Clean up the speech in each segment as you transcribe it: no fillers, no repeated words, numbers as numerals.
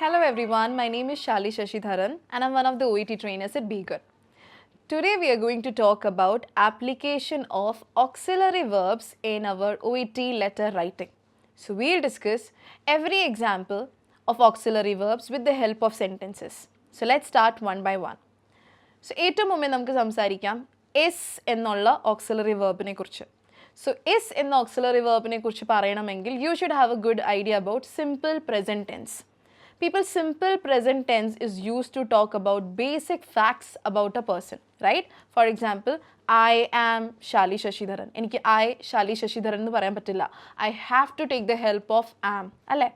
Hello everyone, my name is Shali Shashidharan and I'm one of the OET trainers at B-GHUD. Today we are going to talk about application of auxiliary verbs in our OET letter writing. So we'll discuss every example of auxiliary verbs with the help of sentences. So let's start one by one. So ഏറ്റവും മുമ്പേ നമുക്ക് സംസാരിക്കാം is എന്നുള്ള auxiliary verbനെ കുറിച്ച്. So is എന്ന auxiliary verbനെ കുറിച്ച് പറയണമെങ്കിൽ you should have a good idea about simple present tense. People, simple present tense is used to talk about basic facts about a person, right? For example, I am Shali Shashidharan. എനിക്ക് I Shali Shashidharan എന്ന് പറയാൻ പറ്റില്ല. I have to take the help of am. അല്ലേ?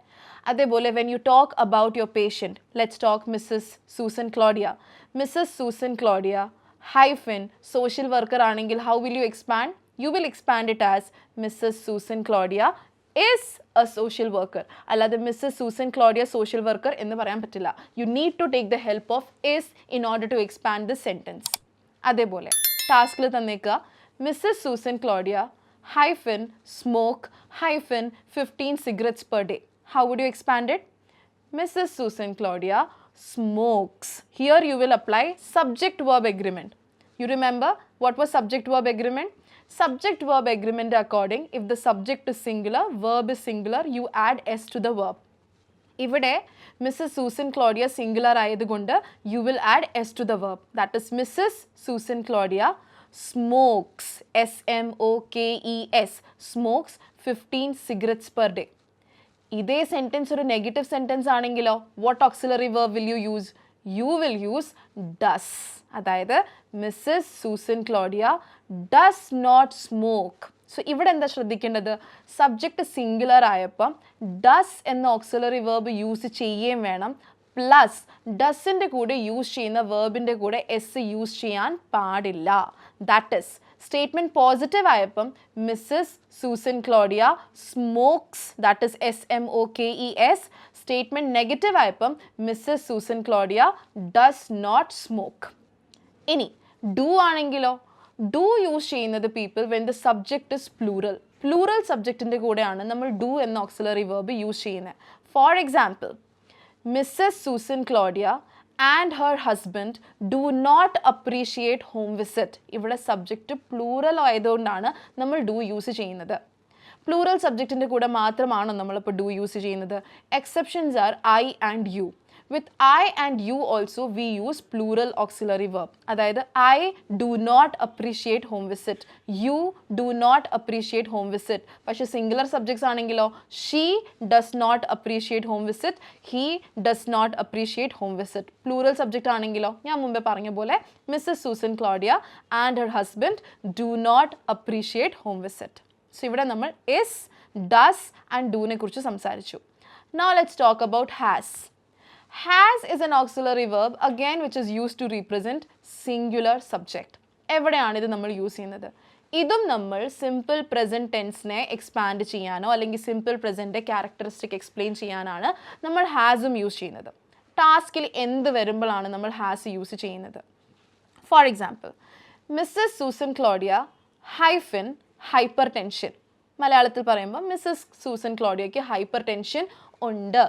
അതേപോലെ when you talk about your patient, let's talk Mrs. Susan Claudia. Mrs. Susan Claudia hyphen social worker ആണെങ്കിൽ how will you expand? You will expand it as Mrs. Susan Claudia is a social worker. അല്ലാതെ Mrs. Susan Claudia social worker എന്ന് പറയാൻ പറ്റില്ല. You need to take the help of is in order to expand the sentence. അതേപോലെ ടാസ്കിൽ തന്നേക്കുക Mrs. Susan Claudia hyphen smoke hyphen 15 cigarettes per day. How would you expand it? Mrs. Susan Claudia smokes. Here you will apply subject verb agreement. You remember what was subject verb agreement? Subject verb agreement according, if the subject is singular, verb is singular, you add s to the verb. ഇവിടെ Mrs. Susan Claudia singular ആയതുകൊണ്ട് you will add s to the verb. That is Mrs. Susan Claudia smokes, S-M-O-K-E-S, smokes 15 cigarettes per day. ഇതേ sentence ഒരു negative sentence ആണെങ്കിലോ what auxiliary verb will you use? You will use does. അതായത് Mrs. Susan Claudia does not smoke. So ഇവിടെ എന്താ ശ്രദ്ധിക്കേണ്ടത്? Subject singular ആയപ്പം does എന്ന auxiliary verb use ചെയ്യുകയും വേണം, പ്ലസ് ഡസിൻ്റെ കൂടെ യൂസ് ചെയ്യുന്ന വേർബിൻ്റെ കൂടെ എസ് യൂസ് ചെയ്യാൻ പാടില്ല. ദാറ്റ് ഇസ് സ്റ്റേറ്റ്മെൻറ്റ് പോസിറ്റീവ് ആയപ്പം Mrs Susan Claudia smokes, that is SMOKES. Statement negative ആയപ്പം Mrs Susan Claudia does not smoke. ഇനി ഡു ആണെങ്കിലോ ഡു യൂസ് ചെയ്യുന്നത് people when the subject is plural. Plural സബ്ജക്റ്റിൻ്റെ കൂടെയാണ് നമ്മൾ ഡു എന്ന ഓക്സിലറി വേർബ് യൂസ് ചെയ്യുന്നത്. For example, Mrs Susan Claudia and her husband do not appreciate home visit. ഇവിടെ subject plural ആയതുകൊണ്ടാണ് നമ്മൾ ഡു യൂസ് ചെയ്യുന്നത്. പ്ലൂറൽ സബ്ജക്റ്റിൻ്റെ കൂടെ മാത്രമാണോ നമ്മളിപ്പോൾ ഡു യൂസ് ചെയ്യുന്നത്? Exceptions are I and you. With I and you also we use plural auxiliary verb. അതായത് I do not appreciate home visit, you do not appreciate home visit. പക്ഷേ singular subjects ആണെങ്കിലോ she does not appreciate home visit, he does not appreciate home visit. Plural subject ആണെങ്കിലോ ഞാൻ മുമ്പേ പറഞ്ഞ പോലെ Mrs. Susan Claudia and her husband do not appreciate home visit. So ഇവിടെ നമ്മൾ is, does and do നെ കുറിച്ച് സംസാരിച്ചു. Now let's talk about has. Has is an auxiliary verb again which is used to represent singular subject. എവിടെയാണ് ഇത് നമ്മൾ use ചെയ്യുന്നത്? ഇതും നമ്മൾ സിമ്പിൾ പ്രസൻറ്റ് ടെൻസിനെ എക്സ്പാൻഡ് ചെയ്യാനോ അല്ലെങ്കിൽ സിമ്പിൾ പ്രസൻറ്റ് ക്യാരക്ടറിസ്റ്റിക് എക്സ്പ്ലെയിൻ ചെയ്യാനാണ് നമ്മൾ ഹാസും യൂസ് ചെയ്യുന്നത്. ടാസ്കിൽ എന്ത് വരുമ്പോഴാണ് നമ്മൾ ഹാസ് യൂസ് ചെയ്യുന്നത്? For example, Mrs Susan Claudia hyphen hypertension. മലയാളത്തിൽ പറയുമ്പോൾ മിസ്സസ് സൂസൻ ക്ലോഡിയയ്ക്ക് ഹൈപ്പർ ടെൻഷൻ ഉണ്ട്.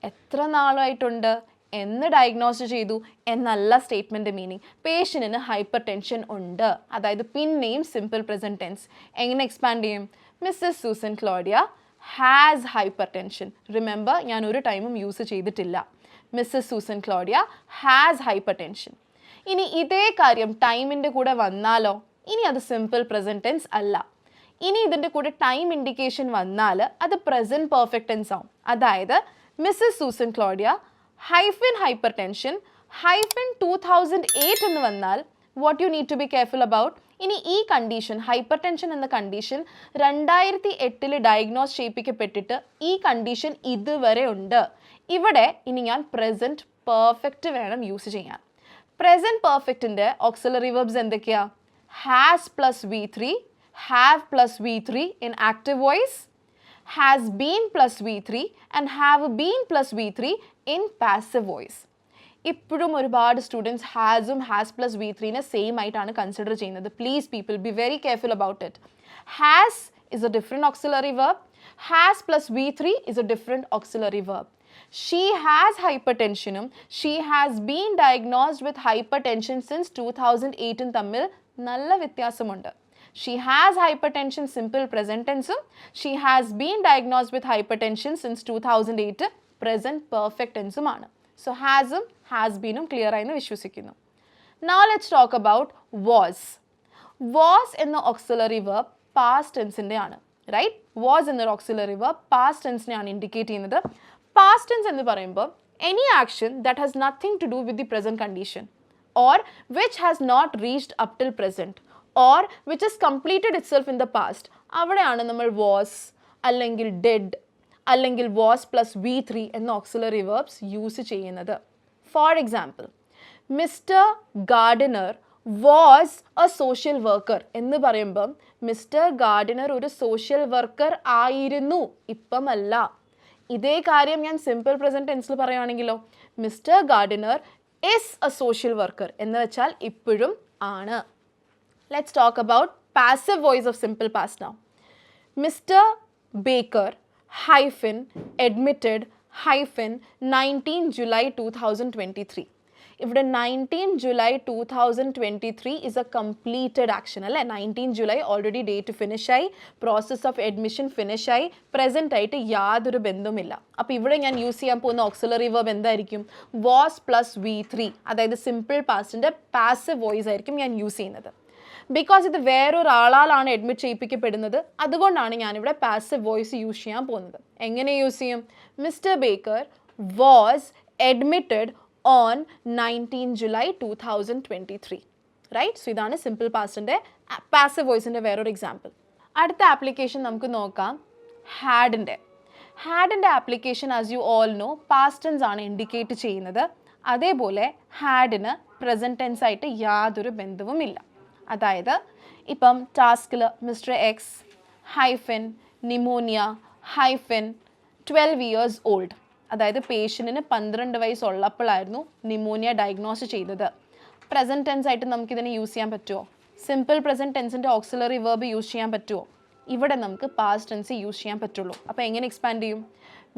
എത്ര നാളായിട്ടുണ്ട് എന്ന് ഡയഗ്നോസ് ചെയ്തു എന്നല്ല സ്റ്റേറ്റ്മെൻറ്റ് മീനിങ്. പേഷ്യൻറ്റിന് ഹൈപ്പർ ടെൻഷൻ ഉണ്ട്, അതായത് പിന്നെയും സിമ്പിൾ പ്രസൻറ്റ് ടെൻസ് എങ്ങനെ എക്സ്പാൻഡ് ചെയ്യും? Mrs Susan Claudia has hypertension. Remember, ഞാൻ ഒരു ടൈമും യൂസ് ചെയ്തിട്ടില്ല. Mrs Susan Claudia has hypertension. ഇനി ഇതേ കാര്യം ടൈമിൻ്റെ കൂടെ വന്നാലോ? ഇനി അത് സിമ്പിൾ പ്രസൻറ്റ് ടെൻസ് അല്ല. ഇനി ഇതിൻ്റെ കൂടെ ടൈം ഇൻഡിക്കേഷൻ വന്നാൽ അത് പ്രസൻറ്റ് പെർഫെക്റ്റ് ടെൻസ് ആവും. അതായത് Mrs. Susan Claudia hyphen hypertension hyphen 2008 എന്ന് വന്നാൽ what you need to be careful about, ഇനി ഈ കണ്ടീഷൻ ഹൈപ്പർ ടെൻഷൻ എന്ന കണ്ടീഷൻ 2008 ഡയഗ്നോസ് ചെയ്യിപ്പിക്കപ്പെട്ടിട്ട് ഈ കണ്ടീഷൻ ഇതുവരെ ഉണ്ട്. ഇവിടെ ഇനി ഞാൻ പ്രസൻറ്റ് പെർഫെക്റ്റ് വേണം യൂസ് ചെയ്യാൻ. പ്രസൻറ്റ് പെർഫെക്റ്റിൻ്റെ ഓക്സിലറി വെർബ്സ് എന്തൊക്കെയാ? Has plus V3, have plus V3 in active voice, has been plus V3 and have been plus V3 in passive voice. ഇപ്പോഴും ഒരുപാട് സ്റ്റുഡൻസ് ഹാസും ഹാസ് പ്ലസ് V3നെ സെയിം ആയിട്ടാണ് consider ചെയ്യുന്നത്. Please people be very careful about it. Has is A different auxiliary verb, has plus V3 is a different auxiliary verb. She has hypertension. She has been diagnosed with hypertension since 2008 തമ്മിൽ നല്ല വ്യത്യാസമുണ്ട്. She has hypertension simple present tense. She has been diagnosed with hypertension since 2008 present perfect tense ആണ്. So has beenും clear ആയെന്ന് വിശ്വസിക്കുന്നു. Now let's talk about was. Was എന്ന auxiliary verb past tense ആണ്. Right? Was എന്നൊരു auxiliary verb past tense നെയാണ് indicate ചെയ്യുന്നത്. Past tense എന്ന് പറയുമ്പോൾ any action that has nothing to do with the present condition or which has not reached up till present or which has completed itself in the past, അവിടെയാണ് നമ്മൾ was അല്ലെങ്കിൽ did അല്ലെങ്കിൽ was plus V3 എന്ന auxiliary verbs use ചെയ്യുന്നത്. For example, Mr. Gardiner was a social worker എന്ന് പറയുമ്പം Mr Gardiner ഒരു social worker ആയിരുന്നു, ഇപ്പമല്ല. ഇതേ കാര്യം ഞാൻ സിമ്പിൾ പ്രസൻറ്റ് ടെൻസിൽ പറയുകയാണെങ്കിലോ, Mr Gardiner is a social worker എന്ന് വെച്ചാൽ ഇപ്പോഴും ആണ്. Let's talk about passive voice of simple past now. Mr Baker hyphen admitted hyphen 19 July 2023. ഇവിടെ 19 July 2023 is a completed action അല്ലേ. 19 July ഓൾറെഡി ഡേറ്റ് ഫിനിഷ് ആയി, process of admission finish ആയി, present ആയിട്ട് യാതൊരു ബന്ധവുമില്ല. അപ്പോൾ ഇവിടെ ഞാൻ യൂസ് ചെയ്യാൻ പോകുന്ന ഓക്സിലറി വെർബ് എന്തായിരിക്കും? was plus V3, അതായത് സിമ്പിൾ പാസ്റ്റിൻ്റെ പാസീവ് വോയിസ് ആയിരിക്കും ഞാൻ യൂസ് ചെയ്യുന്നത്. ബിക്കോസ് ഇത് വേറൊരാളാലാണ് അഡ്മിറ്റ് ചെയ്യിപ്പിക്കപ്പെടുന്നത്, അതുകൊണ്ടാണ് ഞാനിവിടെ പാസീവ് വോയിസ് യൂസ് ചെയ്യാൻ പോകുന്നത്. എങ്ങനെ യൂസ് ചെയ്യും? Mr Baker was admitted on 19 July 2023. Right? So ഇതാണ് സിമ്പിൾ പാസ്റ്റിൻ്റെ പാസീവ് വോയിസിൻ്റെ വേറൊരു എക്സാമ്പിൾ. അടുത്ത ആപ്ലിക്കേഷൻ നമുക്ക് നോക്കാം ഹാഡിൻ്റെ. ഹാഡിൻ്റെ application as you all know past tense ആണ് ഇൻഡിക്കേറ്റ് ചെയ്യുന്നത്. അതേപോലെ ഹാഡിന് പ്രസൻറ്റ് ടെൻസ് ആയിട്ട് യാതൊരു ബന്ധവുമില്ല. അതായത് ഇപ്പം ടാസ്കിൽ Mr X hyphen pneumonia hyphen 12 years old, അതായത് പേഷ്യൻറ്റിന് 12 വയസ്സുള്ളപ്പോഴായിരുന്നു നിമോണിയ ഡയഗ്നോസ് ചെയ്തത്. പ്രസൻറ്റ് ടെൻസ് ആയിട്ട് നമുക്കിതിനെ യൂസ് ചെയ്യാൻ പറ്റുമോ? സിമ്പിൾ പ്രസൻറ്റ് ടെൻസിൻ്റെ ഓക്സിലറി വെർബ് യൂസ് ചെയ്യാൻ പറ്റുമോ? ഇവിടെ നമുക്ക് പാസ്റ്റ് ടെൻസ് യൂസ് ചെയ്യാൻ പറ്റുള്ളൂ. അപ്പോൾ എങ്ങനെ എക്സ്പാൻഡ് ചെയ്യും?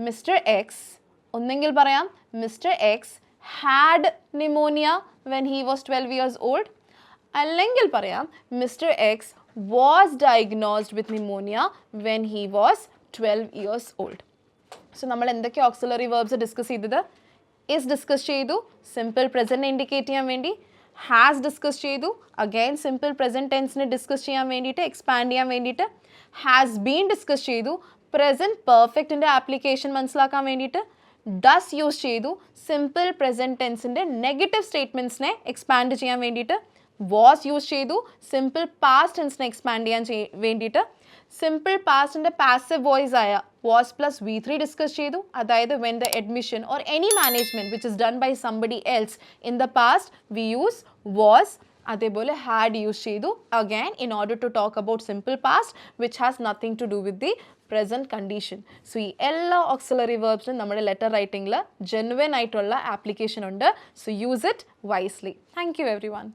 മിസ്റ്റർ എക്സ്, ഒന്നെങ്കിൽ പറയാം mister X had pneumonia when he was 12 years old, അല്ലെങ്കിൽ പറയാം mister X was diagnosed with pneumonia when he was 12 years old. So നമ്മൾ എന്തൊക്കെ ഓക്സിലറി വെർബ്സ് ഡിസ്കസ് ചെയ്തത്? ഇസ് ഡിസ്കസ് ചെയ്തു, സിമ്പിൾ പ്രസൻറ്റ് ഇൻഡിക്കേറ്റ് ചെയ്യാൻ വേണ്ടി. ഹാസ് ഡിസ്കസ് ചെയ്തു, again simple present ടെൻസിനെ discuss ചെയ്യാൻ വേണ്ടിയിട്ട്, എക്സ്പാൻഡ് ചെയ്യാൻ വേണ്ടിയിട്ട്. ഹാസ് ബീൻ ഡിസ്കസ് ചെയ്തു, പ്രസൻറ്റ് പെർഫെക്റ്റിൻ്റെ ആപ്ലിക്കേഷൻ മനസ്സിലാക്കാൻ വേണ്ടിയിട്ട്. ഡസ് യൂസ് ചെയ്തു, സിമ്പിൾ പ്രസൻറ്റ് ടെൻസിൻ്റെ നെഗറ്റീവ് സ്റ്റേറ്റ്മെൻറ്റ്സിനെ എക്സ്പാൻഡ് ചെയ്യാൻ വേണ്ടിയിട്ട്. വാസ് യൂസ് ചെയ്തു, സിമ്പിൾ പാസ്റ്റ് ടെൻസിനെ എക്സ്പാൻഡ് ചെയ്യാൻ വേണ്ടിയിട്ട്. സിമ്പിൾ പാസ്റ്റിൻ്റെ പാസീവ് വോയിസ് ആയ വാസ് പ്ലസ് V3 ഡിസ്കസ് ചെയ്തു, അതായത് when the admission or any management which is done by somebody else in the past we use was. അതേപോലെ ഹാഡ് യൂസ് ചെയ്തു again in order to talk about simple past which has nothing to do with the present condition. So ഈ എല്ലാ auxiliary വെർബ്സിനും നമ്മുടെ letter റൈറ്റിംഗിൽ genuine ആയിട്ടുള്ള application ഉണ്ട്. So use it wisely. Thank you every one.